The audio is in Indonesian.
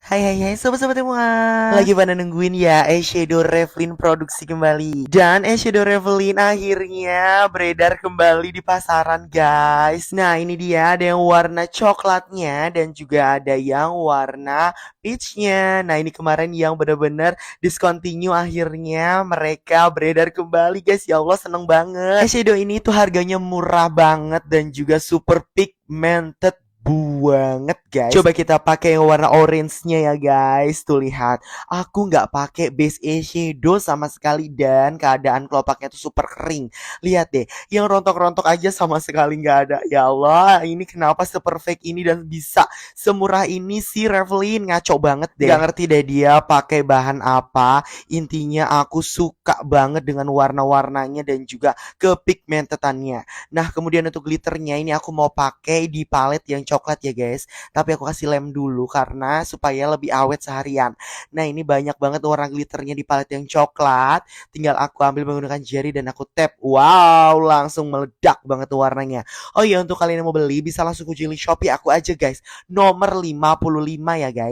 Hai sobat-sobat semua. Lagi pada nungguin ya eyeshadow Revlin produksi kembali. Dan eyeshadow Revlin akhirnya beredar kembali di pasaran guys. Nah ini dia, ada yang warna coklatnya dan juga ada yang warna peachnya. Nah ini kemarin yang bener-bener discontinue, akhirnya mereka beredar kembali guys. Ya Allah, seneng banget. Eyeshadow ini tuh harganya murah banget dan juga super pigmented banget guys. Coba kita pakai yang warna orange-nya ya guys. Tuh lihat, aku nggak pakai base eyeshadow sama sekali dan keadaan kelopaknya tuh super kering. Lihat deh, yang rontok-rontok aja sama sekali nggak ada. Ya Allah, ini kenapa seperfect ini dan bisa semurah ini sih Revlin? Ngaco banget deh. Nggak ngerti deh dia pakai bahan apa. Intinya aku suka banget dengan warna-warnanya dan juga kepigmentedannya. Nah, kemudian untuk glitternya ini aku mau pakai di palette yang coklat ya guys. Tapi aku kasih lem dulu karena supaya lebih awet seharian. Nah, ini banyak banget warna glitternya di palette yang coklat. Tinggal aku ambil menggunakan jari dan aku tap. Wow, langsung meledak banget warnanya. Oh iya, untuk kalian yang mau beli bisa langsung kunjungi Shopee aku aja guys. Nomor 55 ya guys.